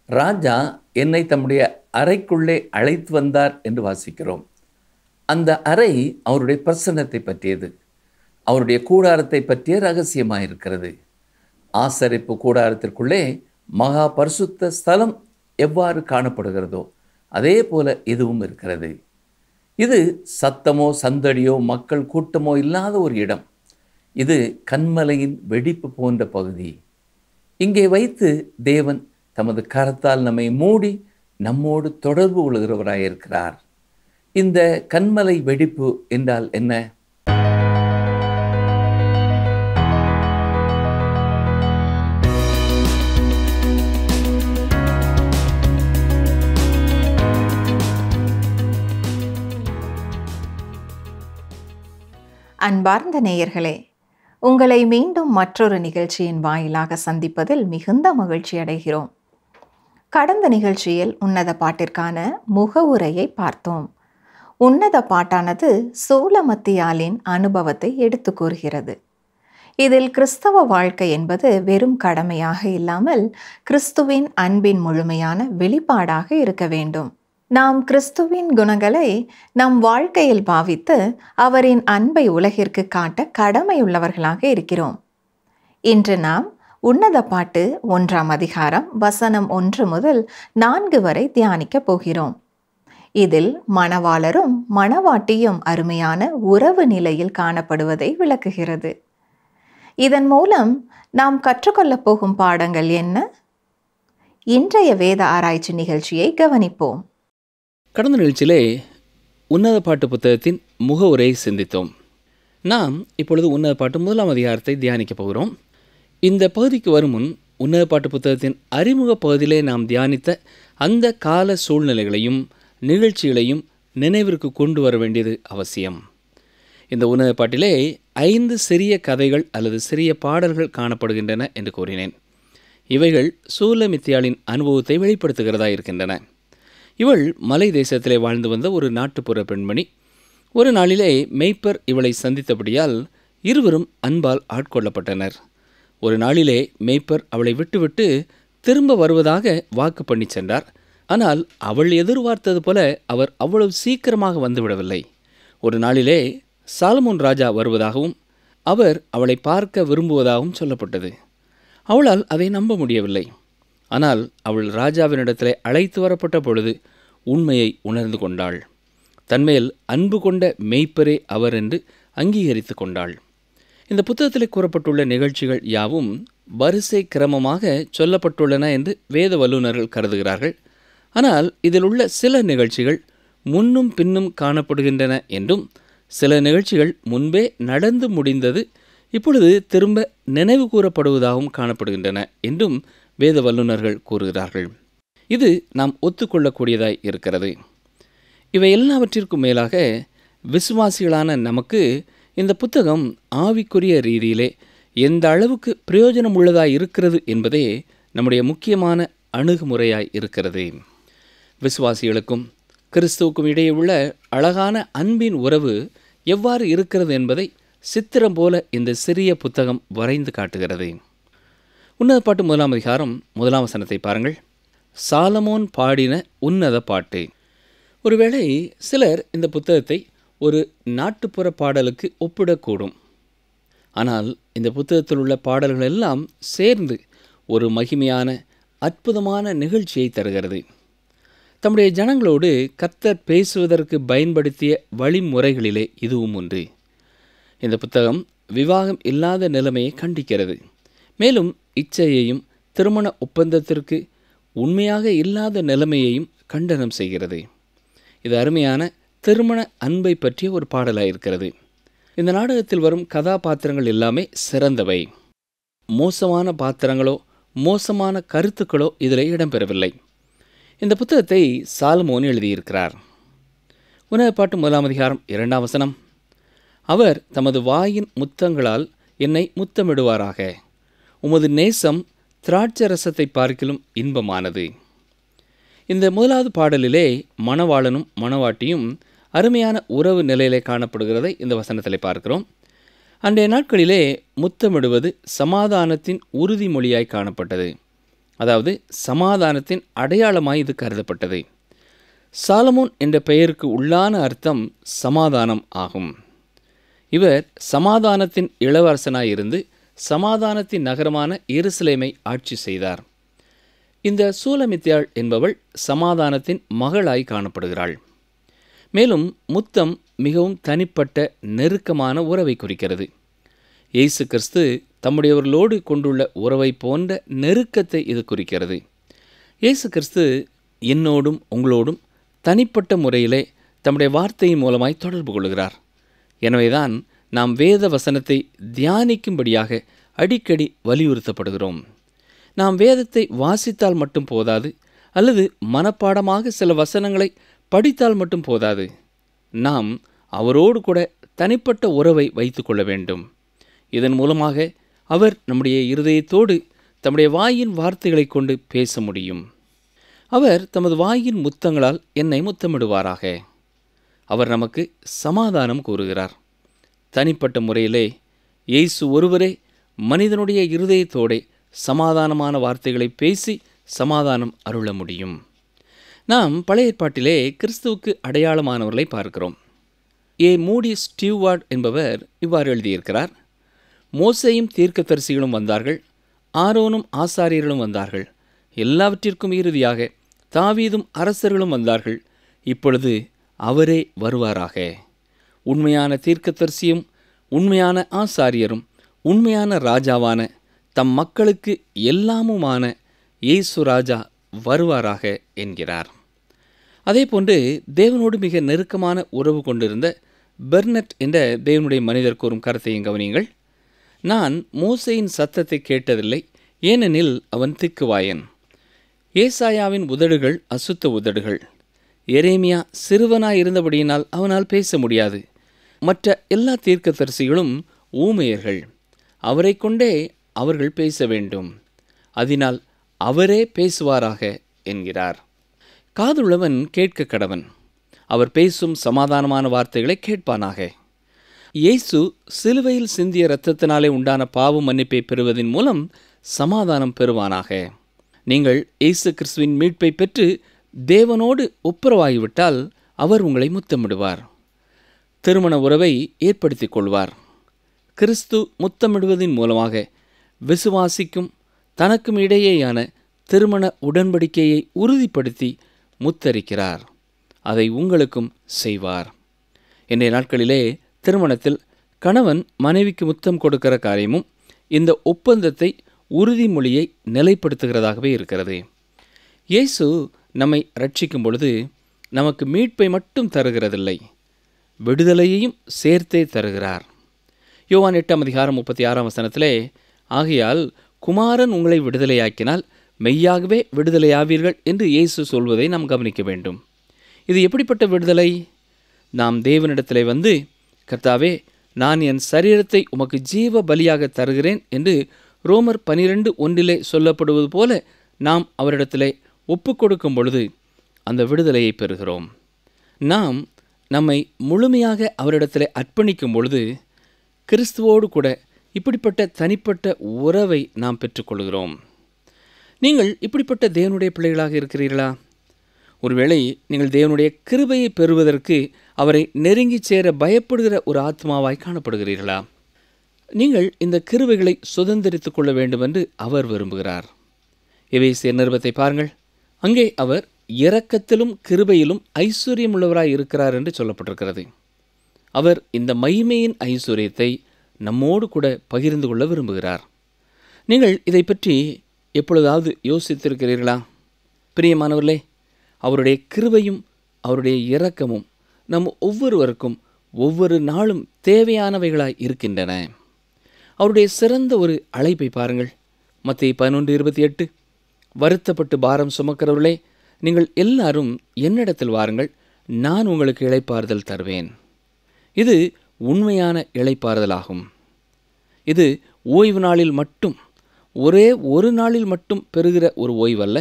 ராஜா என்னை தம்முடைய அறைக்குள்ளே அழைத்து வந்தார் என்று வாசிக்கிறோம். அந்த அறை அவருடைய பிரசன்னத்தை பற்றியது, அவருடைய கூடாரத்தை பற்றிய ரகசியமாயிருக்கிறது. ஆசரிப்பு கூடாரத்திற்குள்ளே மகா பரிசுத்த ஸ்தலம் எவ்வாறு காணப்படுகிறதோ அதே போல இதுவும் இருக்கிறது. இது சத்தமோ சந்தடியோ மக்கள் கூட்டமோ இல்லாத ஒரு இடம். இது கன்மலையின் வெடிப்பு போன்ற பகுதி. இங்கே வைத்து தேவன் தமது கரத்தால் நம்மை மூடி நம்மோடு தொடர்பு கொள்கிறவராயிருக்கிறார். இந்த கன்மலை வெடிப்பு என்றால் என்ன? அன்பார்ந்த நேயர்களே, உங்களை மீண்டும் மற்றொரு நிகழ்ச்சியின் வாயிலாக சந்திப்பதில் மிகுந்த மகிழ்ச்சி அடைகிறோம். கடந்த நிகழ்ச்சியில் உன்னத பாட்டிற்கான முகவுரையை பார்த்தோம். உன்னத பாட்டானது சூலமத்தியாலின் அனுபவத்தை எடுத்து கூறுகிறது. இதில் கிறிஸ்தவ வாழ்க்கை என்பது வெறும் கடமையாக இல்லாமல் கிறிஸ்துவின் அன்பின் முழுமையான வெளிப்பாடாக இருக்க வேண்டும். நாம் கிறிஸ்துவின் குணங்களை நம் வாழ்க்கையில் பாவித்து அவரின் அன்பை உலகிற்கு காட்ட கடமையுள்ளவர்களாக இருக்கிறோம். இன்று நாம் உன்னத பாட்டு 1ஆம் அதிகாரம் வசனம் 1 முதல் 4 வரை தியானிக்கப் போகிறோம். இதில் மணவாளரும் மணவாட்டியும் அருமையான உறவு நிலையில் காணப்படுவதை விளக்குகிறது. இதன் மூலம் நாம் கற்றுக்கொள்ளப் போகும் பாடங்கள் என்ன? இன்றைய வேத ஆராய்ச்சி நிகழ்ச்சியை கவனிப்போம். கடந்த நிகழ்ச்சியிலே உன்னத பாட்டு புத்தகத்தின் முகவுரையை சிந்தித்தோம். நாம் இப்பொழுது உன்னத பாட்டு 1ஆம் அதிகாரத்தை தியானிக்கப் போகிறோம். இந்த பகுதிக்கு வரும் முன் உன்னத பாட்டு புத்தகத்தின் அறிமுக பகுதியிலே நாம் தியானித்த அந்த கால சூழ்நிலைகளையும் நிகழ்ச்சிகளையும் நினைவிற்கு கொண்டு வர வேண்டியது அவசியம். இந்த உன்னத பாட்டிலே 5 சிறிய கதைகள் அல்லது சிறிய பாடல்கள் காணப்படுகின்றன என்று கூறினேன். இவைகள் சூலமித்தியாளின் அனுபவத்தை வெளிப்படுத்துகிறதா இருக்கின்றன. இவள் மலை தேசத்திலே வாழ்ந்து வந்த ஒரு நாட்டுப்புற பெண்மணி. ஒரு நாளிலே மேய்ப்பர் இவளை சந்தித்தபடியால் இருவரும் அன்பால் ஆட்கொள்ளப்பட்டனர். ஒரு நாளிலே மேய்ப்பர் அவளை விட்டுவிட்டு திரும்ப வருவதாக வாக்கு பண்ணி சென்றார். ஆனால் அவள் எதிர்பார்த்தது போல அவர் அவ்வளவு சீக்கிரமாக வந்துவிடவில்லை. ஒரு நாளிலே சாலமோன் ராஜா வருவதாகவும் அவர் அவளை பார்க்க விரும்புவதாகவும் சொல்லப்பட்டது. அவளால் அதை நம்ப முடியவில்லை. ஆனால் அவள் ராஜாவினிடத்திலே அழைத்து வரப்பட்ட பொழுது உண்மையை உணர்ந்து கொண்டாள். தன்மேல் அன்பு கொண்ட மேய்ப்பரே அவர் என்று அங்கீகரித்து கொண்டாள். இந்த புத்தகத்தில் கூறப்பட்டுள்ள நிகழ்ச்சிகள் யாவும் வரிசை கிரமமாக சொல்லப்பட்டுள்ளன என்று வேத வல்லுநர்கள் கருதுகிறார்கள். ஆனால் இதில் உள்ள சில நிகழ்ச்சிகள் முன்னும் பின்னும் காணப்படுகின்றன என்றும், சில நிகழ்ச்சிகள் முன்பே நடந்து முடிந்தது இப்பொழுது திரும்ப நினைவு கூறப்படுவதாகவும் காணப்படுகின்றன என்றும் வேத வல்லுநர்கள் கூறுகிறார்கள். இது நாம் ஒத்துக்கொள்ளக்கூடியதாய் இருக்கிறது. இவை எல்லாவற்றிற்கும் மேலாக விசுவாசிகளான நமக்கு இந்த புத்தகம் ஆவிக்குரிய ரீதியிலே எந்த அளவுக்கு பிரயோஜனம் உள்ளதாய் இருக்கிறது என்பதே நம்முடைய முக்கியமான அணுகுமுறையாய் இருக்கிறது. விசுவாசிகளுக்கும் கிறிஸ்துவுக்கும் இடையே உள்ள அழகான அன்பின் உறவு எவ்வாறு இருக்கிறது என்பதை சித்திரம் போல இந்த சிறிய புத்தகம் வரைந்து காட்டுகிறது. உன்னத பாட்டு 1ஆம் அதிகாரம் 1ஆம் வசனத்தை பாருங்கள். சாலமோன் பாடின உன்னத பாட்டு. ஒருவேளை சிலர் இந்த புத்தகத்தை ஒரு நாட்டுப்புற பாடலுக்கு ஒப்பிடக்கூடும். ஆனால் இந்த புத்தகத்தில் உள்ள பாடல்கள் எல்லாம் சேர்ந்து ஒரு மகிமையான அற்புதமான நிகழ்ச்சியை தருகிறது. தம்முடைய ஜனங்களோடு கர்த்தர் பேசுவதற்கு பயன்படுத்திய வழிமுறைகளிலே இதுவும் ஒன்று. இந்த புத்தகம் விவாகம் இல்லாத நிலைமையை கண்டிக்கிறது. மேலும் இச்சையையும் திருமண ஒப்பந்தத்திற்கு உண்மையாக இல்லாத நிலைமையையும் கண்டனம் செய்கிறது. இது அருமையான திருமண அன்பை பற்றிய ஒரு பாடலாயிருக்கிறது. இந்த நாடகத்தில் வரும் கதாபாத்திரங்கள் எல்லாமே சிறந்தவை. மோசமான பாத்திரங்களோ மோசமான கருத்துக்களோ இதில் இடம்பெறவில்லை. இந்த புத்தகத்தை சாலமோன் எழுதியிருக்கிறார். உன்னத பாட்டு 1ஆம் அதிகாரம் 2ஆம் வசனம். அவர் தமது வாயின் முத்தங்களால் என்னை முத்தமிடுவாராக. உமது நேசம் திராட்சரசத்தை பார்க்கிலும் இன்பமானது. இந்த முதலாவது பாடலிலே மணவாளனும் மணவாட்டியும் அருமையான உறவு நிலையிலே காணப்படுகிறதை இந்த வசனத்தில் பார்க்கிறோம். அன்றைய நாட்களிலே முத்தமிடுவது சமாதானத்தின் உறுதிமொழியாய் காணப்பட்டது. அதாவது சமாதானத்தின் அடையாளமாய் இது கருதப்பட்டது. சாலமோன் என்ற பெயருக்கு உள்ளான அர்த்தம் சமாதானம் ஆகும். இவர் சமாதானத்தின் இளவரசனாயிருந்து சமாதானத்தின் நகரமான எருசலேமை ஆட்சி செய்தார். இந்த சூலமித்தியாள் என்பவள் சமாதானத்தின் மகளாய் காணப்படுகிறாள். மேலும் முத்தம் மிகவும் தனிப்பட்ட நெருக்கமான உறவை குறிக்கிறது. இயேசு கிறிஸ்து தம்முடையவர்களோடு கொண்டுள்ள உறவை போன்ற நெருக்கத்தை இது குறிக்கிறது. இயேசு கிறிஸ்து என்னோடும் உங்களோடும் தனிப்பட்ட முறையிலே தம்முடைய வார்த்தையின் மூலமாய் தொடர்பு கொள்கிறார். எனவேதான் நாம் வேத வசனத்தை தியானிக்கும்படியாக அடிக்கடி வலியுறுத்தப்படுகிறோம். நாம் வேதத்தை வாசித்தால் மட்டும் போதாது, அல்லது மனப்பாடமாக சில வசனங்களை படித்தால் மட்டும் போதாது. நாம் அவரோடு கூட தனிப்பட்ட உறவை வைத்து கொள்ள வேண்டும். இதன் மூலமாக அவர் நம்முடைய இருதயத்தோடு தம்முடைய வாயின் வார்த்தைகளை கொண்டு பேச முடியும். அவர் தமது வாயின் முத்தங்களால் என்னை முத்தமிடுவாராக. அவர் நமக்கு சமாதானம் கூறுகிறார். தனிப்பட்ட முறையிலே இயேசு ஒருவரே மனிதனுடைய இருதயத்தோடே சமாதானமான வார்த்தைகளை பேசி சமாதானம் அருள முடியும். நாம் பழைய ஏற்பாட்டிலே கிறிஸ்துவுக்கு அடையாளமானவர்களை பார்க்கிறோம். மூடி ஸ்டீவார்ட் என்பவர் இவ்வாறு எழுதியிருக்கிறார்: மோசேயும் தீர்க்கதரிசிகளும் வந்தார்கள், ஆரோனும் ஆசாரியர்களும் வந்தார்கள், எல்லாவற்றிற்கும் இறுதியாக தாவீதும் அரசர்களும் வந்தார்கள், இப்பொழுது அவரே வருவாராக. உண்மையான தீர்க்கதரிசியும் உண்மையான ஆசாரியரும் உண்மையான ராஜாவான தம் மக்களுக்கு எல்லாமுமான இயேசு ராஜா வருவாராக என்கிறார். அதேபோன்று தேவனோடு மிக நெருக்கமான உறவு கொண்டிருந்த பெர்னட் என்ற தேவனுடைய மனிதர் கூறும் கருத்தையும் கவனியுங்கள். நான் மோசேயின் சத்தத்தை கேட்டதில்லை, ஏனெனில் அவன் திக்குவாயன். ஏசாயாவின் உதடுகள் அசுத்த உதடுகள். எரேமியா சிறுவனாயிருந்தபடியினால் அவனால் பேச முடியாது. மற்ற எல்லா தீர்க்கதரிசிகளும் ஊமையர்கள். அவரை கொண்டே அவர்கள் பேச வேண்டும். அதனால் அவரே பேசுவாராக என்கிறார். காதுள்ளவன் கேட்க கடவன். அவர் பேசும் சமாதானமான வார்த்தைகளை கேட்பானாக. இயேசு சிலுவையில் சிந்திய இரத்தத்தினாலே உண்டான பாவ மன்னிப்பை பெறுவதன் மூலம் சமாதானம் பெறுவானாக. நீங்கள் இயேசு கிறிஸ்துவின் மீட்பை பெற்று தேவனோடு ஒப்புரவாகிவிட்டால் அவர் உங்களை முத்தமிடுவார். திருமண உறவை ஏற்படுத்திக் கொள்வார். கிறிஸ்து முத்தமிடுவதன் மூலமாக விசுவாசிக்கும் தனக்கும் இடையேயான திருமண உடன்படிக்கையை உறுதிப்படுத்தி முத்தரிக்கிறார். அதை உங்களுக்கும் செய்வார். இன்றைய நாட்களிலே திருமணத்தில் கணவன் மனைவிக்கு முத்தம் கொடுக்கிற காரியமும் இந்த ஒப்பந்தத்தை உறுதிமொழியை நிலைப்படுத்துகிறதாகவே இருக்கிறது. இயேசு நம்மை ரட்சிக்கும் பொழுது நமக்கு மீட்பை மட்டும் தருகிறதில்லை, விடுதலையையும் சேர்த்தே தருகிறார். யோவான் 8:36 ஆகையால் குமாரன் உங்களை விடுதலையாக்கினால் மெய்யாகவே விடுதலையாவீர்கள் என்று இயேசு சொல்வதை நாம் கவனிக்க வேண்டும். இது எப்படிப்பட்ட விடுதலை? நாம் தேவனிடத்திலே வந்து, கர்த்தாவே, நான் என் சரீரத்தை உமக்கு ஜீவ பலியாக தருகிறேன் என்று ரோமர் 12:1 சொல்லப்படுவது போல நாம் அவரிடத்திலே ஒப்பு கொடுக்கும் பொழுது அந்த விடுதலையை பெறுகிறோம். நாம் நம்மை முழுமையாக அவரிடத்திலே அர்ப்பணிக்கும் பொழுது கிறிஸ்துவோடு கூட இப்படிப்பட்ட தனிப்பட்ட உறவை நாம் பெற்றுக்கொள்கிறோம். நீங்கள் இப்படிப்பட்ட தேவனுடைய பிள்ளைகளாக இருக்கிறீர்களா? ஒருவேளை நீங்கள் தேவனுடைய கிருபையை பெறுவதற்கு அவரை நெருங்கி சேர பயப்படுகிற ஒரு ஆத்மாவாய் காணப்படுகிறீர்களா? நீங்கள் இந்த கிருபைகளை சுதந்திரித்துக் கொள்ள வேண்டும் என்று அவர் விரும்புகிறார். எபேசியர் நிருபத்தை பாருங்கள். அங்கே அவர் இரக்கத்திலும் கிருபையிலும் ஐஸ்வர்யம் உள்ளவராய் இருக்கிறார் என்று சொல்லப்பட்டிருக்கிறது. அவர் இந்த மகிமையின் ஐஸ்வர்யத்தை நம்மோடு கூட பகிர்ந்து கொள்ள விரும்புகிறார். நீங்கள் இதை பற்றி எப்பொழுதாவது யோசித்திருக்கிறீர்களா? பிரியமானவர்களே, அவருடைய கிருபையும் அவருடைய இரக்கமும் நம் ஒவ்வொருவருக்கும் ஒவ்வொரு நாளும் தேவையானவைகளாய் இருக்கின்றன. அவருடைய சிறந்த ஒரு அழைப்பை பாருங்கள். மத்தேயு 11:28 வருத்தப்பட்டு பாரம் சுமக்கிறவர்களே, நீங்கள் எல்லாரும் என்னிடத்தில் வாருங்கள், நான் உங்களுக்கு இளைப்பாறுதல் தருவேன். இது உண்மையான இளைப்பாறுதலாகும். இது ஓய்வு நாளில் மட்டும், ஒரே ஒரு நாளில் மட்டும் பெறுகிற ஒரு ஓய்வல்ல.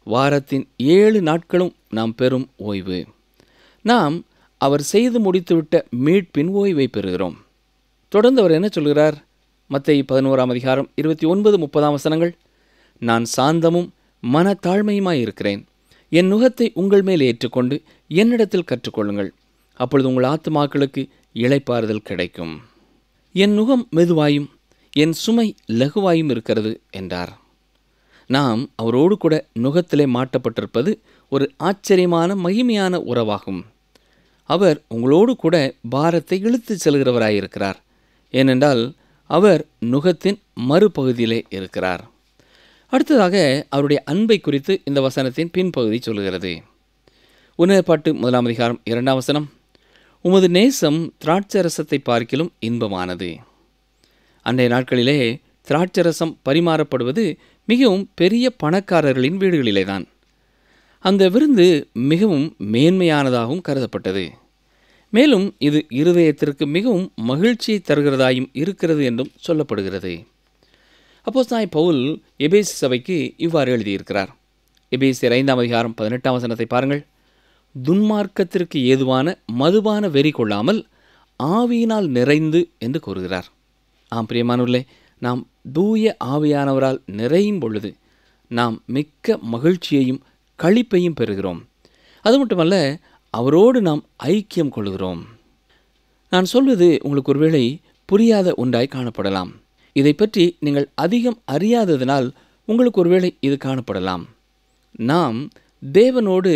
வாரத்தின் 7 நாட்களும் நாம் பெறும் ஓய்வு. நாம் அவர் செய்து முடித்துவிட்ட மீட்பின் ஓய்வை பெறுகிறோம். தொடர்ந்து அவர் என்ன சொல்கிறார்? மத்தேயு 11:29-30 நான் சாந்தமும் மனத்தாழ்மையுமாயிருக்கிறேன். என் நுகத்தை உங்கள் மேல் ஏற்றுக்கொண்டு என்னிடத்தில் கற்றுக்கொள்ளுங்கள். அப்பொழுது உங்கள் ஆத்துமாக்களுக்கு இளைப்பாறுதல் கிடைக்கும். என் நுகம் மெதுவாயும் என் சுமை லகுவாயும் இருக்கிறது என்றார். நாம் அவரோடு கூட நுகத்திலே மாட்டப்பட்டிருப்பது ஒரு ஆச்சரியமான மகிமையான உறவாகும். அவர் உங்களோடு கூட பாரத்தை இழுத்து செல்கிறவராயிருக்கிறார். ஏனென்றால் அவர் நுகத்தின் மறுபகுதியிலே இருக்கிறார். அடுத்ததாக அவருடைய அன்பை குறித்து இந்த வசனத்தின் பின்பகுதி சொல்கிறது. உன்னதப்பாட்டு 1 அதிகாரம் 2 வசனம், உமது நேசம் திராட்சரசத்தை பார்க்கிலும் இன்பமானது. அன்றைய நாட்களிலே திராட்சரசம் பரிமாறப்படுவது மிகவும் பெரிய பணக்காரர்களின் வீடுகளிலே தான். அந்த விருந்து மிகவும் மேன்மையானதாகவும் கருதப்பட்டது. மேலும் இது இருதயத்திற்கு மிகவும் மகிழ்ச்சியை தருகிறதாயும் இருக்கிறது என்றும் சொல்லப்படுகிறது. அப்போஸ்தலனாகிய பவுல் எபேசு சபைக்கு இவ்வாறு எழுதியிருக்கிறார். எபேசியர் 5 அதிகாரம் 18 வசனத்தை பாருங்கள். துன்மார்க்கத்திற்கு ஏதுவான மதுபான வெறி கொள்ளாமல் ஆவியினால் நிறைந்து என்று கூறுகிறார். ஆம் பிரியமானவர்களே, நாம் தூய ஆவியானவரால் நிறையும் பொழுது நாம் மிக்க மகிழ்ச்சியையும் களிப்பையும் பெறுகிறோம். அது மட்டுமல்ல, அவரோடு நாம் ஐக்கியம் கொள்கிறோம். நான் சொல்வது உங்களுக்கு ஒருவேளை புரியாத ஒன்றாய் காணப்படலாம். இதை பற்றி நீங்கள் அதிகம் அறியாததினால் உங்களுக்கு ஒருவேளை இது காணப்படலாம். நாம் தேவனோடு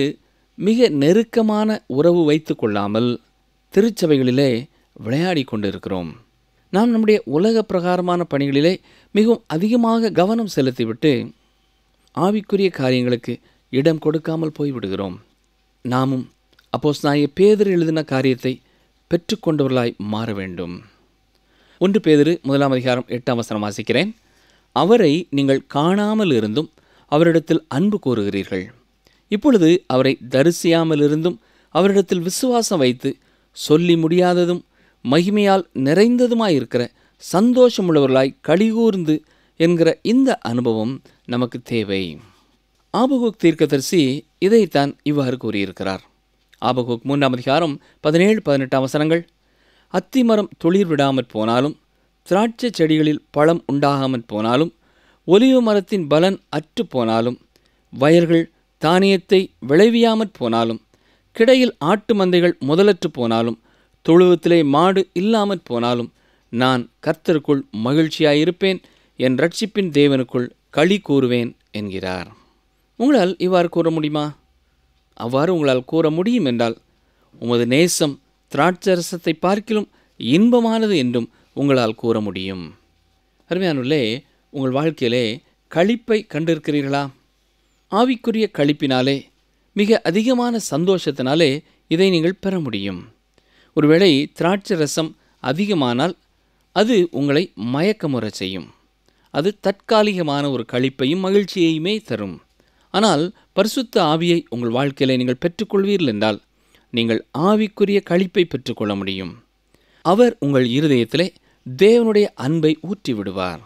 மிக நெருக்கமான உறவு வைத்து கொள்ளாமல் திருச்சபைகளிலே விளையாடி கொண்டிருக்கிறோம். நாம் நம்முடைய உலக பிரகாரமான பணிகளிலே மிகவும் அதிகமாக கவனம் செலுத்திவிட்டு ஆவிக்குரிய காரியங்களுக்கு இடம் கொடுக்காமல் போய்விடுகிறோம். நாமும் அப்போஸ்தலனாகிய பேதுரு எழுதின காரியத்தை பெற்றுக்கொண்டவர்களாய் மாற வேண்டும். 1 பேதுரு 1 அதிகாரம் 8 வசனம் வாசிக்கிறேன். அவரை நீங்கள் காணாமல் இருந்தும் அவரிடத்தில் அன்பு கூறுகிறீர்கள். இப்பொழுது அவரை தரிசியாமல் இருந்தும் அவரிடத்தில் விசுவாசம் வைத்து சொல்லி முடியாததும் மகிமையால் நிறைந்ததுமாயிருக்கிற சந்தோஷமுள்ளவர்களாய் களிகூர்ந்து என்கிற இந்த அனுபவம் நமக்கு தேவை. ஆபகுக் தீர்க்கதரிசி இதைத்தான் இவ்வாறு கூறியிருக்கிறார். ஆபகுக் 3 அதிகாரம் 17-18 வசனங்கள், அத்திமரம் துளிர் விடாமற் போனாலும் திராட்சை செடிகளில் பழம் உண்டாகாமற் போனாலும் ஒலிவ மரத்தின் பலன் அற்று போனாலும் வயல்கள் தானியத்தை விளைவியாமற் போனாலும் கிடையில் ஆட்டு மந்தைகள் முதலற்று போனாலும் தொழுவத்திலே மாடு இல்லாமற் போனாலும் நான் கர்த்தருக்குள் மகிழ்ச்சியாயிருப்பேன், என் ரட்சிப்பின் தேவனுக்குள் களி கூறுவேன் என்கிறார். உங்களால் இவ்வாறு கூற முடியுமா? அவ்வாறு உங்களால் கூற முடியும் என்றால் உமது நேசம் திராட்சரசத்தை பார்க்கிலும் இன்பமானது என்றும் உங்களால் கூற முடியும். அருமையானுள்ளே, உங்கள் வாழ்க்கையிலே களிப்பை கண்டிருக்கிறீர்களா? ஆவிக்குரிய களிப்பினாலே, மிக அதிகமான சந்தோஷத்தினாலே இதை நீங்கள் பெற முடியும். ஒருவேளை திராட்சை ரசம் அதிகமானால் அது உங்களை மயக்கமுற செய்யும். அது தற்காலிகமான ஒரு களிப்பையும் மகிழ்ச்சியையுமே தரும். ஆனால் பரிசுத்த ஆவியை உங்கள் வாழ்க்கையிலே நீங்கள் பெற்றுக்கொள்வீர்கள் என்றால் நீங்கள் ஆவிக்குரிய களிப்பை பெற்றுக்கொள்ள முடியும். அவர் உங்கள் இருதயத்திலே தேவனுடைய அன்பை ஊற்றி விடுவார்.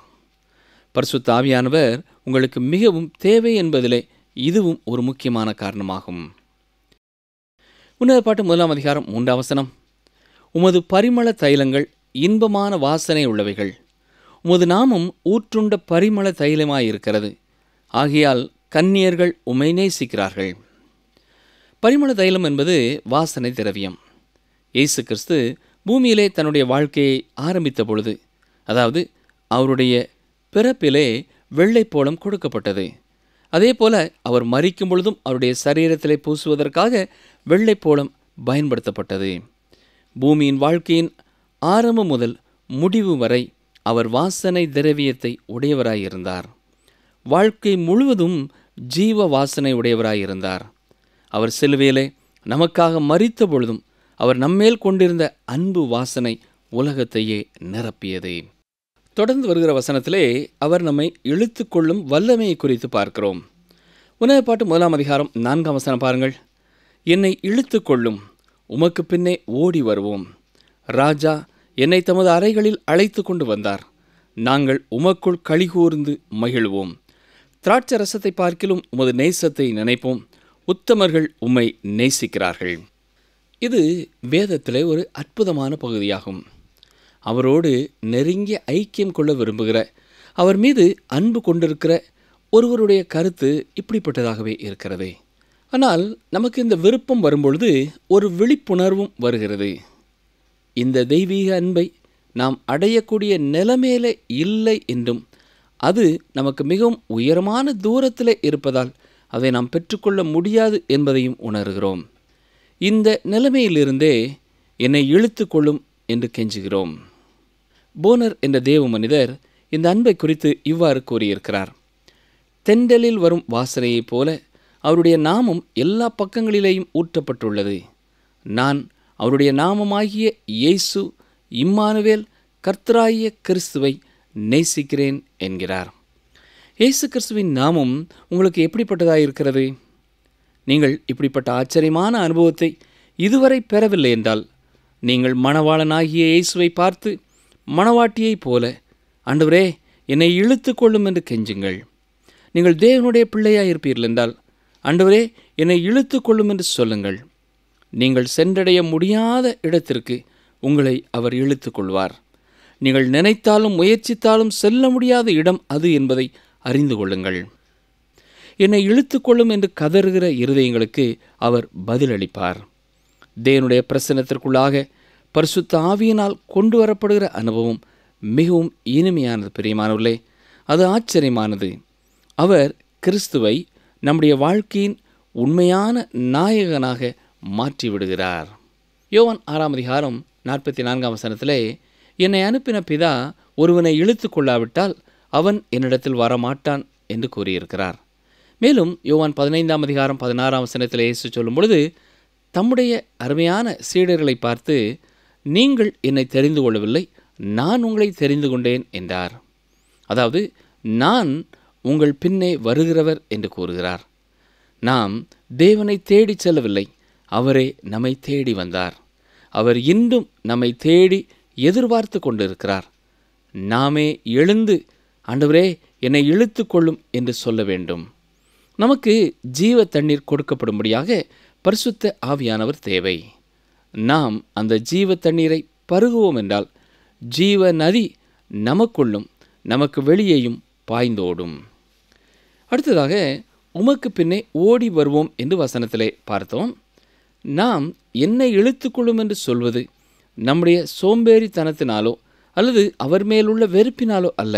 பரிசுத்த ஆவியானவர் உங்களுக்கு மிகவும் தேவை என்பதிலே இதுவும் ஒரு முக்கியமான காரணமாகும். உன்னதப்பாட்டு 1 அதிகாரம் 3 வசனம், உமது பரிமள தைலங்கள் இன்பமான வாசனை உள்ளவைகள், உமது நாமம் ஊற்றுண்ட பரிமள தைலமாயிருக்கிறது, ஆகையால் கன்னியர்கள் உம்மை நேசிக்கிறார்கள். பரிமள தைலம் என்பது வாசனை திரவியம். இயேசு கிறிஸ்து பூமியிலே தன்னுடைய வாழ்க்கையை ஆரம்பித்த பொழுது, அதாவது அவருடைய பிறப்பிலே வெள்ளைப்போளம் கொடுக்கப்பட்டது. அதே போல அவர் மரிக்கும் பொழுதும் அவருடைய சரீரத்திலே பூசுவதற்காக வெள்ளைப்போளம் பயன்படுத்தப்பட்டது. பூமியின் வாழ்க்கையின் ஆரம்பம் முதல் முடிவு வரை அவர் வாசனை திரவியத்தை உடையவராயிருந்தார். வாழ்க்கை முழுவதும் ஜீவ வாசனை உடையவராயிருந்தார். அவர் சிலுவையிலே நமக்காக மரித்த பொழுதும் அவர் நம்மேல் கொண்டிருந்த அன்பு வாசனை உலகத்தையே நிரப்பியது. தொடர்ந்து வருகிற வசனத்திலே அவர் நம்மை இழுத்து கொள்ளும் வல்லமையை குறித்து பார்க்கிறோம். உன்னதப்பாட்டு 1 அதிகாரம் 4 வசனம் பாருங்கள். என்னை இழுத்து கொள்ளும், உமக்கு பின்னே ஓடி வருவோம். ராஜா என்னை தமது அறைகளில் அழைத்து கொண்டு வந்தார். நாங்கள் உமக்குள் களிகூர்ந்து மகிழ்வோம். திராட்சை ரசத்தை பார்க்கிலும் உமது நேசத்தை நினைப்போம். உத்தமர்கள் உம்மை நேசிக்கிறார்கள். இது வேதத்திலே ஒரு அற்புதமான பகுதியாகும். அவரோடு நெருங்கிய ஐக்கியம் கொள்ள விரும்புகிற, அவர் மீது அன்பு கொண்டிருக்கிற ஒருவருடைய கருத்து இப்படிப்பட்டதாகவே இருக்கிறது. ஆனால் நமக்கு இந்த விருப்பம் வரும்பொழுது ஒரு விழிப்புணர்வும் வருகிறது. இந்த தெய்வீக அன்பை நாம் அடையக்கூடிய நிலைமையிலே இல்லை என்றும், அது நமக்கு மிகவும் உயரமான தூரத்தில் இருப்பதால் அதை நாம் பெற்றுக்கொள்ள முடியாது என்பதையும் உணர்கிறோம். இந்த நிலைமையிலிருந்தே என்னை இழுத்து கொள்ளும் என்று கெஞ்சுகிறோம். போனர் என்ற தேவ மனிதர் இந்த அன்பை குறித்து இவ்வாறு கூறியிருக்கிறார். தென்றலில் வரும் வாசனையைப் போல அவருடைய நாமம் எல்லா பக்கங்களிலேயும் ஊற்றப்பட்டுள்ளது. நான் அவருடைய நாமமாகிய இயேசு இம்மானுவேல் கர்த்தராகிய கிறிஸ்துவை நேசிக்கிறேன் என்கிறார். இயேசு கிறிஸ்துவின் நாமம் உங்களுக்கு எப்படிப்பட்டதாக இருக்கிறது? நீங்கள் இப்படிப்பட்ட ஆச்சரியமான அனுபவத்தை இதுவரை பெறவில்லை என்றால், நீங்கள் மணவாளனாகிய இயேசுவை பார்த்து மணவாட்டியைப் போல, ஆண்டவரே என்னை இழுத்து கொள்ளும் என்று கெஞ்சுங்கள். நீங்கள் தேவனுடைய பிள்ளையாக இருப்பீர்கள் என்றால், ஆண்டவரே என்னை இழுத்து கொள்ளும் என்று சொல்லுங்கள். நீங்கள் சென்றடைய முடியாத இடத்திற்கு உங்களை அவர் இழுத்து கொள்வார். நீங்கள் நினைத்தாலும் முயற்சித்தாலும் செல்ல முடியாத இடம் அது என்பதை அறிந்து கொள்ளுங்கள். என்னை இழுத்து கொள்ளும் என்று கதறுகிற இருதயங்களுக்கு அவர் பதிலளிப்பார். தேவனுடைய பிரசன்னத்திற்குள்ளாக பரிசுத்த ஆவியினால் கொண்டு வரப்படுகிற அனுபவம் மிகவும் இனிமையானது. பிரியமானவர்களே, அது ஆச்சரியமானது. அவர் கிறிஸ்துவை நம்முடைய வாழ்க்கையின் உண்மையான நாயகனாக மாற்றிவிடுகிறார். யோவான் 6:44 என்னை அனுப்பின பிதா ஒருவனை இழுத்து கொள்ளாவிட்டால் அவன் என்னிடத்தில் வரமாட்டான் என்று கூறியிருக்கிறார். மேலும் யோவான் 15:16 இயேசு சொல்லும் பொழுது தம்முடைய அருமையான சீடர்களை பார்த்து, நீங்கள் என்னை தெரிந்து கொள்ளவில்லை, நான் உங்களை தெரிந்து கொண்டேன் என்றார். அதாவது நான் உங்கள் பின்னே வருகிறவர் என்று கூறுகிறார். நாம் தேவனை தேடி செல்லவில்லை, அவரே நம்மை தேடி வந்தார். அவர் இன்றும் நம்மை தேடி எதிர்பார்த்து கொண்டிருக்கிறார். நாமே எழுந்து ஆண்டவரே என்னை இழுத்து கொள்ளும் என்று சொல்ல வேண்டும். நமக்கு ஜீவ தண்ணீர் கொடுக்கப்படும்படியாக பரிசுத்த ஆவியானவர் தேவை. நாம் அந்த ஜீவ தண்ணீரை பருகுவோம் என்றால் ஜீவ நதி நமக்குள்ளும் நமக்கு வெளியேயும் பாய்ந்தோடும். அடுத்ததாக உமக்கு பின்னே ஓடி வருவோம் என்று வசனத்திலே பார்த்தோம். நாம் என்னை இழுத்து கொள்ளும் என்று சொல்வது நம்முடைய சோம்பேறித்தனத்தினாலோ அல்லது அவர் மேலுள்ள வெறுப்பினாலோ அல்ல.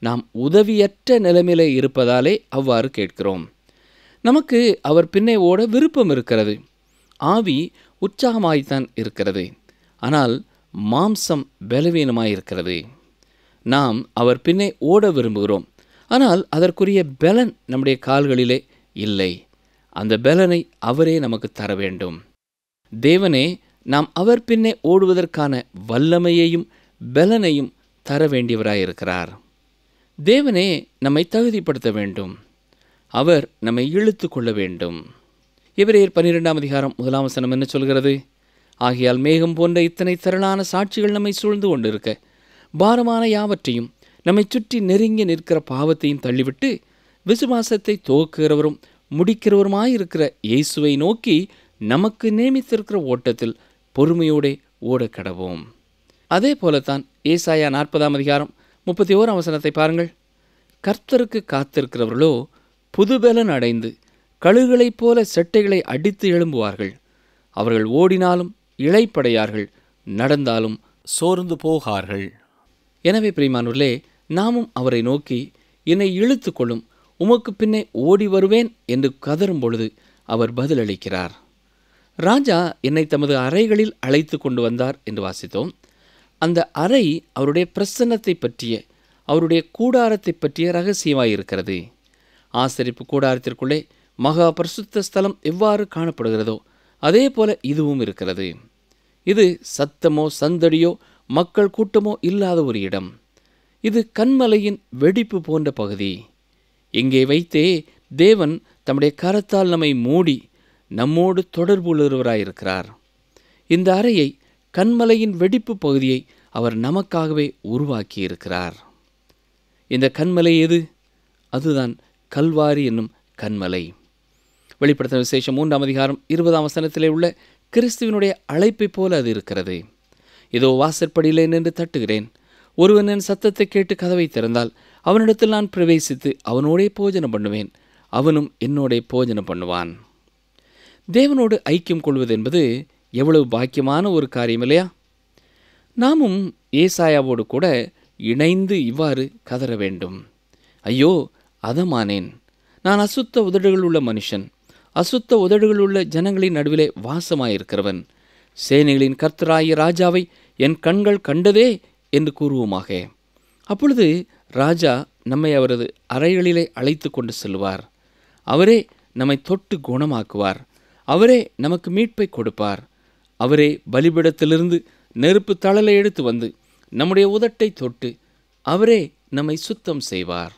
நாம் உதவியற்ற நிலைமையிலே இருப்பதாலே அவ்வாறு கேட்கிறோம். நமக்கு அவர் பின்னே ஓட விருப்பம் இருக்கிறது. ஆவி உற்சாகமாய்த்தான் இருக்கிறது. ஆனால் மாம்சம் பலவீனமாயிருக்கிறது. நாம் அவர் பின்னே ஓட விரும்புகிறோம். ஆனால் அதற்குரிய பலன் நம்முடைய கால்களிலே இல்லை. அந்த பலனை அவரே நமக்கு தர வேண்டும். தேவனே நாம் அவர் பின்னே ஓடுவதற்கான வல்லமையையும் பலனையும் தர வேண்டியவராயிருக்கிறார். தேவனே நம்மை தகுதிப்படுத்த வேண்டும். அவர் நம்மை இழுத்து கொள்ள வேண்டும். எபிரேயர் 12:1 என்ன சொல்கிறது? ஆகையால் மேகம் போன்ற இத்தனை திரளான சாட்சிகள் நம்மை சூழ்ந்து கொண்டிருக்க, பாரமான யாவற்றையும் நம்மை சுற்றி நெருங்கி நிற்கிற பாவத்தையும் தள்ளிவிட்டு விசுவாசத்தை துவக்குகிறவரும் முடிக்கிறவருமாயிருக்கிற இயேசுவை நோக்கி நமக்கு நியமித்திருக்கிற ஓட்டத்தில் பொறுமையோடே ஓடக்கடவோம். அதே போலத்தான் ஏசாயா 40:31 பாருங்கள். கர்த்தருக்கு காத்திருக்கிறவர்களோ புதுபலன் அடைந்து கழுகுகளைப் போல செட்டைகளை அடித்து எழும்புவார்கள். அவர்கள் ஓடினாலும் இளைப்படையார்கள், நடந்தாலும் சோர்ந்து போகார்கள். எனவே பிரியமானவர்களே, நாமும் அவரை நோக்கி என்னை இழுத்து கொள்ளும், உமக்கு பின்னே ஓடி வருவேன் என்று கதறும் பொழுது அவர் பதிலளிக்கிறார். ராஜா என்னை தமது அறைகளில் அழைத்து கொண்டு வந்தார் என்று வாசித்தோம். அந்த அறை அவருடைய பிரசன்னத்தை பற்றிய, அவருடைய கூடாரத்தை பற்றிய ரகசியமாயிருக்கிறது. ஆசரிப்பு கூடாரத்திற்குள்ளே மகா பரிசுத்த ஸ்தலம் எவ்வாறு காணப்படுகிறதோ அதே போல இதுவும் இருக்கிறது. இது சத்தமோ சந்தடியோ மக்கள் கூட்டமோ இல்லாத ஒரு இடம். இது கன்மலையின் வெடிப்பு போன்ற பகுதி. இங்கே வைத்தே தேவன் தம்முடைய கரத்தால் நம்மை மூடி நம்மோடு தொடர்புள்ளவராயிருக்கிறார். இந்த அறையை, கன்மலையின் வெடிப்பு பகுதியை அவர் நமக்காகவே உருவாக்கியிருக்கிறார். இந்த கன்மலை எது? அதுதான் கல்வாரி என்னும் கன்மலை. வெளிப்படுத்தின விசேஷம் 3:20 உள்ள கிறிஸ்துவினுடைய அழைப்பை போல அது இருக்கிறது. இதோ வாசற்படியிலே நின்று தட்டுகிறேன். ஒருவன் என் சத்தத்தை கேட்டு கதவை திறந்தால் அவனிடத்தில் நான் பிரவேசித்து அவனோடே போஜனம் பண்ணுவேன், அவனும் என்னோடே போஜனம் பண்ணுவான். தேவனோடு ஐக்கியம் கொள்வது என்பது எவ்வளவு பாக்கியமான ஒரு காரியம் இல்லையா? நாமும் ஏசாயாவோடு கூட இணைந்து இவ்வாறு கதற வேண்டும். ஐயோ, அதமானேன், நான் அசுத்த உதடுகள் உள்ள மனுஷன், அசுத்த உதடுகள் உள்ள ஜனங்களின் நடுவிலே வாசமாயிருக்கிறவன். சேனைகளின் கர்த்தராகிய ராஜாவை என் கண்கள் கண்டதே என்று கூறுவோமாக. அப்பொழுது ராஜா நம்மை அவரது அறைகளிலே அழைத்து கொண்டு செல்வார். அவரே நம்மை தொட்டு குணமாக்குவார். அவரே நமக்கு மீட்பை கொடுப்பார். அவரே பலிபீடத்திலிருந்து நெருப்பு தழலை எடுத்து வந்து நம்முடைய உதட்டை தொட்டு அவரே நம்மை சுத்தம் செய்வார்.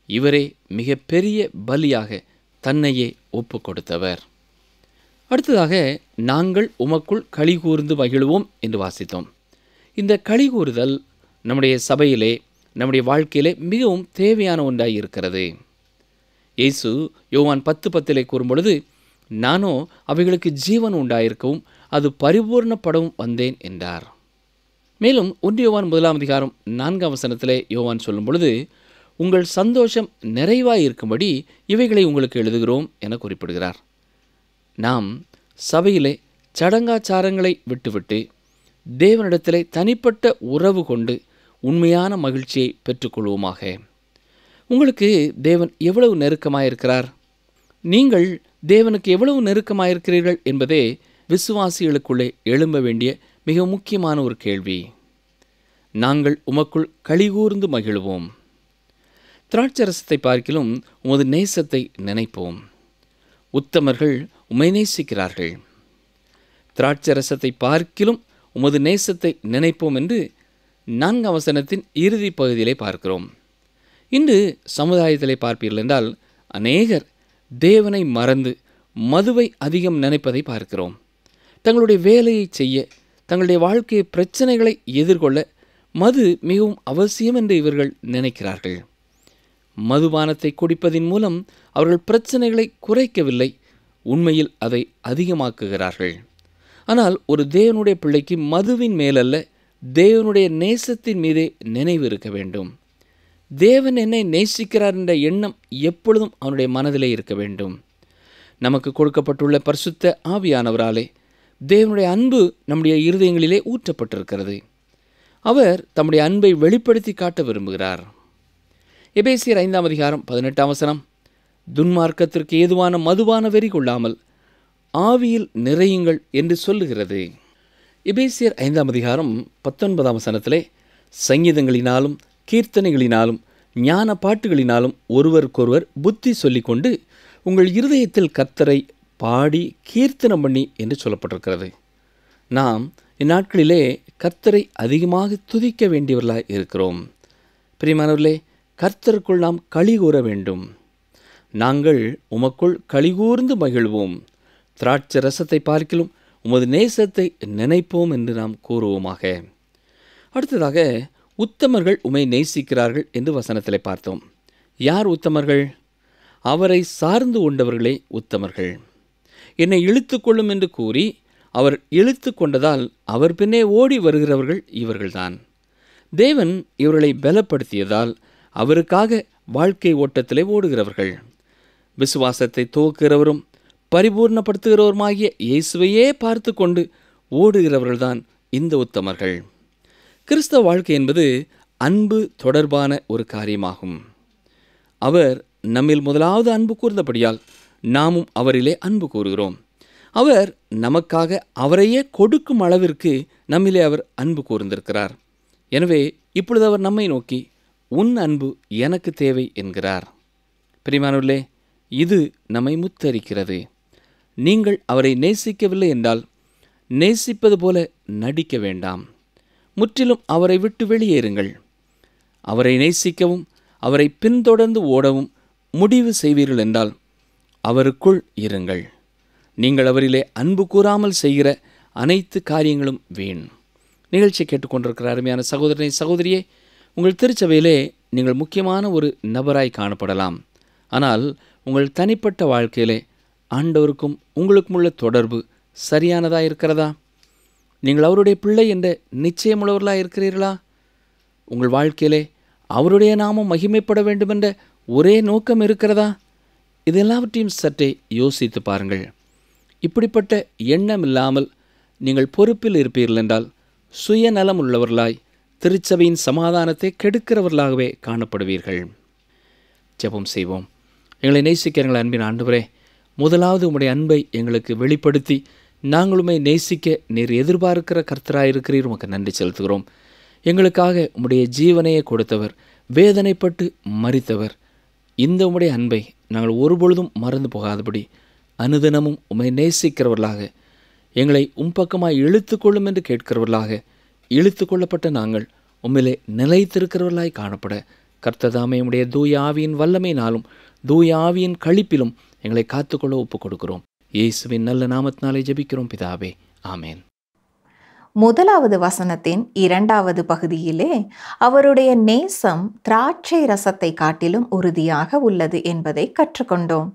இவரே மிக பெரிய பலியாக தன்னையே ஒப்பு கொடுத்தவர். அடுத்ததாக, நாங்கள் உமக்குள் களிகூர்ந்து மகிழ்வோம் என்று வாசித்தோம். இந்த களிகூறுதல் நம்முடைய சபையிலே, நம்முடைய வாழ்க்கையிலே மிகவும் தேவையான ஒன்றாய் இருக்கிறது. இயேசு யோவான் 10:10 கூறும் பொழுது, நானோ அவைகளுக்கு ஜீவன் உண்டாயிருக்கவும் அது பரிபூர்ணப்படவும் வந்தேன் என்றார். மேலும் 1 யோவான் 1:4 யோவான் சொல்லும் பொழுது, உங்கள் சந்தோஷம் நிறைவாயிருக்கும்படி இவைகளை உங்களுக்கு எழுதுகிறோம் என குறிப்பிடுகிறார். நாம் சபையிலே சடங்காச்சாரங்களை விட்டுவிட்டு தேவனிடத்திலே தனிப்பட்ட உறவு கொண்டு உண்மையான மகிழ்ச்சியை பெற்றுக்கொள்வோமாக. உங்களுக்கு தேவன் எவ்வளவு நெருக்கமாயிருக்கிறார்? நீங்கள் தேவனுக்கு எவ்வளவு நெருக்கமாயிருக்கிறீர்கள் என்பதே விசுவாசிகளுக்குள்ளே எழும்ப வேண்டிய மிக முக்கியமான ஒரு கேள்வி. நாங்கள் உமக்குள் களிகூர்ந்து மகிழ்வோம். திராட்சரசத்தை பார்க்கிலும் உமது நேசத்தை நினைப்போம். உத்தமர்கள் உம்மை நேசிக்கிறார்கள். திராட்சரசத்தை பார்க்கிலும் உமது நேசத்தை நினைப்போம் என்று 4 இறுதி பகுதியிலே பார்க்கிறோம். இன்று சமுதாயத்திலே பார்ப்பீர்கள் என்றால் அநேகர் தேவனை மறந்து மதுவை அதிகம் நினைப்பதை பார்க்கிறோம். தங்களுடைய வேலையை செய்ய, தங்களுடைய வாழ்க்கை பிரச்சனைகளை எதிர்கொள்ள மது மிகவும் அவசியம் என்று இவர்கள் நினைக்கிறார்கள். மதுபானத்தை குடிப்பதின் மூலம் அவர்கள் பிரச்சனைகளை குறைக்கவில்லை, உண்மையில் அதை அதிகமாக்குகிறார்கள். ஆனால் ஒரு தேவனுடைய பிள்ளைக்கு மதுவின் மேலல்ல, தேவனுடைய நேசத்தின் மீதே நினைவு இருக்க வேண்டும். தேவன் என்னை நேசிக்கிறார் என்ற எண்ணம் எப்பொழுதும் அவனுடைய மனதிலே இருக்க வேண்டும். நமக்கு கொடுக்கப்பட்டுள்ள பரிசுத்த ஆவியானவராலே தேவனுடைய அன்பு நம்முடைய இருதயங்களிலே ஊற்றப்பட்டிருக்கிறது. அவர் தம்முடைய அன்பை வெளிப்படுத்தி காட்ட விரும்புகிறார். எபேசியர் 5:18 துன்மார்க்கத்திற்கு ஏதுவான மதுபான வெறி கொள்ளாமல் ஆவியில் நிறையுங்கள் என்று சொல்லுகிறது. எபேசியர் 5:19 சங்கீதங்களினாலும் கீர்த்தனைகளினாலும் ஞான பாட்டுகளினாலும் ஒருவருக்கொருவர் புத்தி சொல்லிக்கொண்டு உங்கள் இருதயத்தில் கர்த்தரை பாடி கீர்த்தனம் பண்ணி என்று சொல்லப்பட்டிருக்கிறது. நாம் இந்நாட்களிலே கர்த்தரை அதிகமாக துதிக்க வேண்டியவர்களாக இருக்கிறோம். பிரியமானவர்களே, கர்த்தருக்குள் நாம் களி கூற வேண்டும். நாங்கள் உமக்குள் களிகூர்ந்து மகிழ்வோம். திராட்சை ரசத்தை பார்க்கிலும் உமது நேசத்தை நினைப்போம் என்று நாம் கூறுவோமாக. அடுத்ததாக, உத்தமர்கள் உம்மை நேசிக்கிறார்கள் என்று வசனத்திலே பார்த்தோம். யார் உத்தமர்கள்? அவரை சார்ந்து கொண்டவர்களே உத்தமர்கள். என்னை இழுத்து கொள்ளும் என்று கூறி அவர் இழுத்து கொண்டதால் அவர் பின்னே ஓடி வருகிறவர்கள் இவர்கள்தான். தேவன் இவர்களை பலப்படுத்தியதால் அவருக்காக வாழ்க்கை ஓட்டத்திலே ஓடுகிறவர்கள். விசுவாசத்தை துவக்குகிறவரும் பரிபூர்ணப்படுத்துகிறவருமாகிய இயேசுவையே பார்த்து கொண்டு ஓடுகிறவர்கள்தான் இந்த உத்தமர்கள். கிறிஸ்தவ வாழ்க்கை என்பது அன்பு தொடர்பான ஒரு காரியமாகும். அவர் நம்மில் முதலாவது அன்பு கூர்ந்தபடியால் நாமும் அவரிலே அன்பு கூறுகிறோம். அவர் நமக்காக அவரையே கொடுக்கும் அளவிற்கு நம்மிலே அவர் அன்பு கூர்ந்திருக்கிறார். எனவே இப்பொழுது அவர் நம்மை நோக்கி, உன் அன்பு எனக்கு தேவை என்கிறார். பிரியமானவர்களே, இது நம்மை முத்தரிக்கிறது. நீங்கள் அவரை நேசிக்கவில்லை என்றால் நேசிப்பது போல நடிக்க வேண்டாம். முற்றிலும் அவரை விட்டு வெளியேறுங்கள். அவரை நேசிக்கவும் அவரை பின்தொடர்ந்து ஓடவும் முடிவு செய்வீர்கள் என்றால் அவருக்குள் இருங்கள். நீங்கள் அவரிலே அன்பு கூறாமல் செய்கிற அனைத்து காரியங்களும் வீண். நிகழ்ச்சி கேட்டுக்கொண்டிருக்கிற அருமையான சகோதரனை சகோதரியே, உங்கள் திருச்சபையிலே நீங்கள் முக்கியமான ஒரு நபராய் காணப்படலாம். ஆனால் உங்கள் தனிப்பட்ட வாழ்க்கையிலே ஆண்டவருக்கும் உங்களுக்கும் உள்ள தொடர்பு சரியானதாக இருக்கிறதா? நீங்கள் அவருடைய பிள்ளை என்ற நிச்சயமுள்ளவர்களாக இருக்கிறீர்களா? உங்கள் வாழ்க்கையிலே அவருடைய நாமம் மகிமைப்பட வேண்டுமென்ற ஒரே நோக்கம் இருக்கிறதா? இதெல்லாவற்றையும் சற்றே யோசித்து பாருங்கள். இப்படிப்பட்ட எண்ணம் இல்லாமல் நீங்கள் பொறுப்பில் இருப்பீர்கள் என்றால் சுயநலம் உள்ளவர்களாய் திருச்சபையின் சமாதானத்தை கெடுக்கிறவர்களாகவே காணப்படுவீர்கள். ஜெபம் செய்வோம். எங்களை நேசிக்கிற எங்கள் அன்பின் ஆண்டவரே, முதலாவது உம்முடைய அன்பை எங்களுக்கு வெளிப்படுத்தி நாங்களுமே நேசிக்க நீர் எதிர்பார்க்கிற கர்த்தராயிருக்கிறீர். உமக்கு நன்றி செலுத்துகிறோம். எங்களுக்காக உம்முடைய ஜீவனையே கொடுத்தவர், வேதனைப்பட்டு மரித்தவர். இந்த உம்முடைய அன்பை நாங்கள் ஒருபொழுதும் மறந்து போகாதபடி அனுதினமும் உம்மை நேசிக்கிறவர்களாக, எங்களை பக்கமாய் இழுத்துக்கொள்ளும் என்று கேட்கிறவர்களாக, இழுத்து கொள்ளப்பட்ட நாங்கள் உம்மிலே நிலைத்திருக்கிறவர்களாய் காணப்பட கர்த்ததாமே உம்முடைய தூய ஆவியின் வல்லமையினாலும் தூய ஆவியின் களிப்பிலும் எங்களை காத்துக்கொள்ள ஒப்புக் கொடுக்கிறோம். இயேசுவின் நல்ல நாமத்தினாலே ஜெபிக்கிறோம் பிதாவே, ஆமேன். முதலாவது வசனத்தின் 2வது பகுதியிலே அவருடைய நேசம் திராட்சை ரசத்தை காட்டிலும் உறுதியாக உள்ளது என்பதை கற்றுக்கொண்டோம்.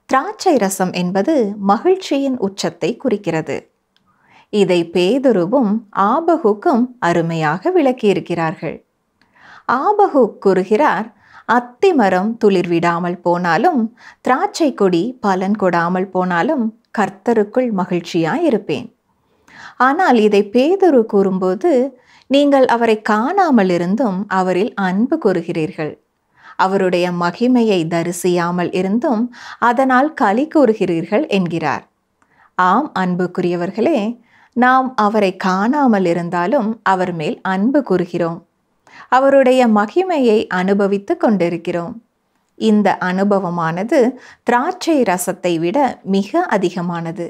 திராட்சை ரசம் என்பது மகிழ்ச்சியின் உச்சத்தை குறிக்கிறது. இதை பேதுருவும் ஆபகுக்கும் அருமையாக விளக்கியிருக்கிறார்கள். ஆபகுக் கூறுகிறார், அத்திமரம் துளிர்விடாமல் போனாலும் திராட்சை கொடி பலன் கொடாமல் போனாலும் கர்த்தருக்குள் மகிழ்ச்சியாயிருப்பேன். ஆனால் இதை பேதுரு கூறும்போது, நீங்கள் அவரை காணாமல் இருந்தும் அவரில் அன்பு கூறுகிறீர்கள், அவருடைய மகிமையை தரிசியாமல் இருந்தும் அதனால் களி கூறுகிறீர்கள் என்கிறார். ஆம் அன்புக்குரியவர்களே, நாம் அவரை காணாமல் இருந்தாலும் அவர் மேல் அன்பு கூறுகிறோம், அவருடைய மகிமையை அனுபவித்து கொண்டிருக்கிறோம். இந்த அனுபவமானது திராட்சை ரசத்தை விட மிக அதிகமானது.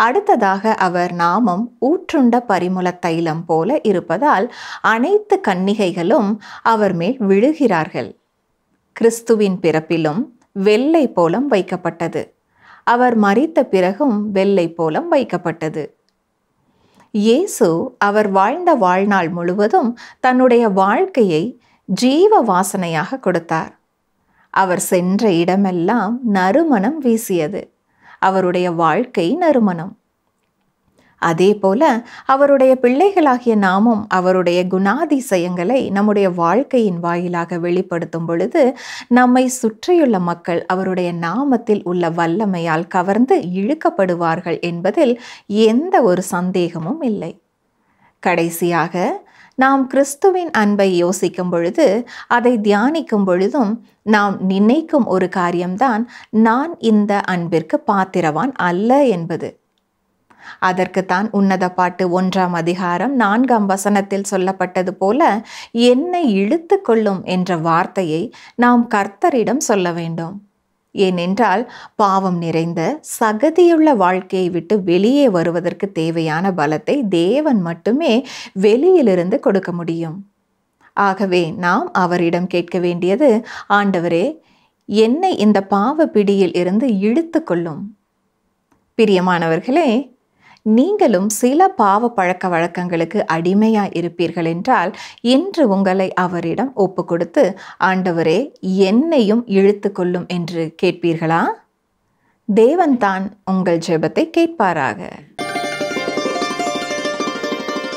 அடுத்ததாக அவர் நாமம் ஊற்றுண்ட பரிமள தைலம் போல இருப்பதால் அனைத்து கன்னிகைகளும் அவர் மேல் விழுகிறார்கள். கிறிஸ்துவின் பிறப்பிலும் வெள்ளை போலம் வைக்கப்பட்டது, அவர் மரித்த பிறகும் வெள்ளை போலம் வைக்கப்பட்டது. இயேசு அவர் வாழ்ந்த வாழ்நாள் முழுவதும் தன்னுடைய வாழ்க்கையை ஜீவ வாசனையாக கொடுத்தார். அவர் சென்ற இடமெல்லாம் நறுமணம் வீசியது. அவருடைய வாழ்க்கை நறுமணம். அதே போல அவருடைய பிள்ளைகளாகிய நாமும் அவருடைய குணாதிசயங்களை நம்முடைய வாழ்க்கையின் வாயிலாக வெளிப்படுத்தும் பொழுது நம்மை சுற்றியுள்ள மக்கள் அவருடைய நாமத்தில் உள்ள வல்லமையால் கவர்ந்து இழுக்கப்படுவார்கள் என்பதில் எந்த ஒரு சந்தேகமும் இல்லை. கடைசியாக நாம் கிறிஸ்துவின் அன்பை யோசிக்கும் பொழுது, அதை தியானிக்கும் பொழுதும் நாம் நினைக்கும் ஒரு காரியம்தான், நான் இந்த அன்பிற்கு பாத்திரவான் அல்ல என்பது. அதற்குத்தான் உன்னத பாட்டு 1ஆம் அதிகாரம் 4ஆம் வசனத்தில் சொல்லப்பட்டது போல, என்னை இழுத்து கொள்ளும் என்ற வார்த்தையை நாம் கர்த்தரிடம் சொல்ல வேண்டும். ஏனென்றால் பாவம் நிறைந்த சகதியுள்ள வாழ்க்கையை விட்டு வெளியே வருவதற்கு தேவையான பலத்தை தேவன் மட்டுமே வெளியிலிருந்து கொடுக்க முடியும். ஆகவே நாம் அவரிடம் கேட்க வேண்டியது, ஆண்டவரே, என்னை இந்த பாவ பிடியில் இருந்து இழுத்து கொள்ளும். பிரியமானவர்களே, நீங்களும் சில பாவ பழக்க வழக்கங்களுக்கு அடிமையாய் இருப்பீர்கள் என்றால் இன்று உங்களை அவரிடம் ஒப்பு கொடுத்து, ஆண்டவரே, என்னையும் இழுத்து கொள்ளும் என்று கேட்பீர்களா? தேவன் தான் உங்கள் ஜெபத்தை கேட்பாராக.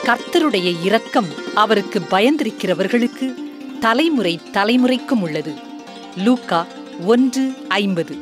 கர்த்தருடைய இரக்கம் அவருக்கு பயந்திருக்கிறவர்களுக்கு தலைமுறை தலைமுறைக்கும் உள்ளது. லூக்கா 1:50.